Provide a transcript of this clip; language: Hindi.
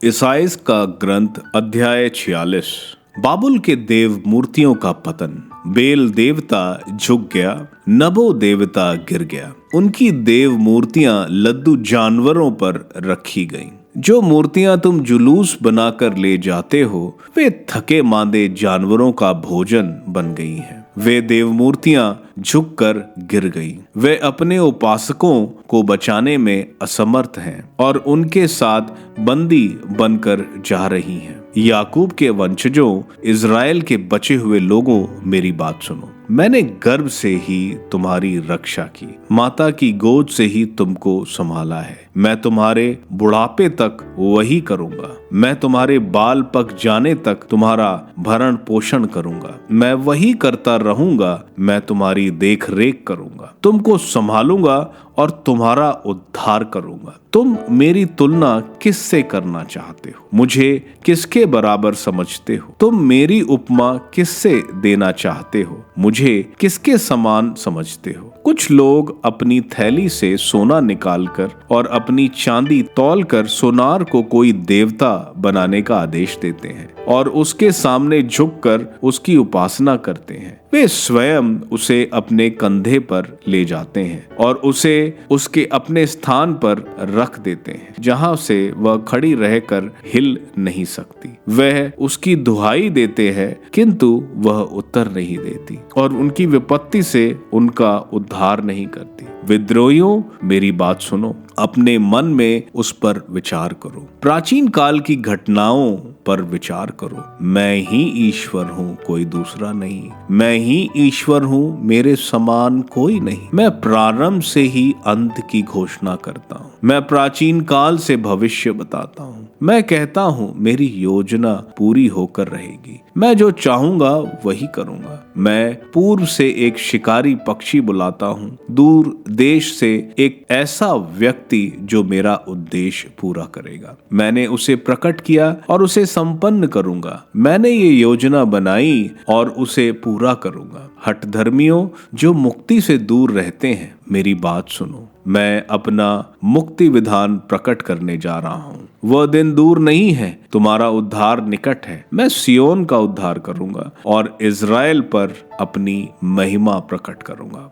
ईसाइयाह का ग्रंथ अध्याय 46। बाबुल के देव मूर्तियों का पतन। बेल देवता झुक गया, नबो देवता गिर गया। उनकी देव मूर्तियां लद्दू जानवरों पर रखी गईं। जो मूर्तियां तुम जुलूस बनाकर ले जाते हो वे थके मांदे जानवरों का भोजन बन गई हैं। वे देव मूर्तियां झुककर गिर गईं। वे अपने उपासकों को बचाने में असमर्थ हैं और उनके साथ बंदी बनकर जा रही हैं। याकूब के वंशजों, इज़राइल के बचे हुए लोगों, मेरी बात सुनो। मैंने गर्भ से ही तुम्हारी रक्षा की, माता की गोद से ही तुमको संभाला है। मैं तुम्हारे बुढ़ापे तक वही करूंगा। मैं तुम्हारे बाल पक जाने तक तुम्हारा भरण पोषण करूंगा। मैं वही करता रहूंगा। मैं तुम्हारी देख रेख करूंगा, तुमको संभालूंगा और तुम्हारा उद्धार करूंगा। तुम मेरी तुलना किससे करना चाहते हो? मुझे किसके बराबर समझते हो? तुम मेरी उपमा किससे देना चाहते हो? मुझे किसके समान समझते हो? कुछ लोग अपनी थैली से सोना निकालकर और अपनी चांदी तौलकर सोनार को कोई देवता बनाने का आदेश देते हैं और उसके सामने झुककर उसकी उपासना करते हैं। वे स्वयं उसे अपने कंधे पर ले जाते हैं और उसे उसके अपने स्थान पर रख देते हैं, जहां से वह खड़ी रहकर हिल नहीं सकती। वह उसकी दुहाई देते हैं किंतु वह उत्तर नहीं देती और उनकी विपत्ति से उनका उद्धार नहीं करती। विद्रोहियों, मेरी बात सुनो, अपने मन में उस पर विचार करो। प्राचीन काल की घटनाओं पर विचार करो। मैं ही ईश्वर हूँ, कोई दूसरा नहीं। मैं ही ईश्वर हूँ, मेरे समान कोई नहीं। मैं प्रारंभ से ही अंत की घोषणा करता हूँ। मैं प्राचीन काल से भविष्य बताता हूँ। मैं कहता हूँ मेरी योजना पूरी होकर रहेगी। मैं जो चाहूंगा वही करूंगा। मैं पूर्व से एक शिकारी पक्षी बुलाता हूँ, दूर देश से एक ऐसा व्यक्ति जो मेरा उद्देश्य पूरा करेगा। मैंने उसे प्रकट किया और उसे संपन्न करूंगा। मैंने ये योजना बनाई और उसे पूरा करूंगा। हठधर्मियों जो मुक्ति से दूर रहते हैं, मेरी बात सुनो। मैं अपना मुक्ति विधान प्रकट करने जा रहा हूँ। वह दिन दूर नहीं है, तुम्हारा उद्धार निकट है। मैं सियोन का उद्धार करूंगा और इज़राइल पर अपनी महिमा प्रकट करूंगा।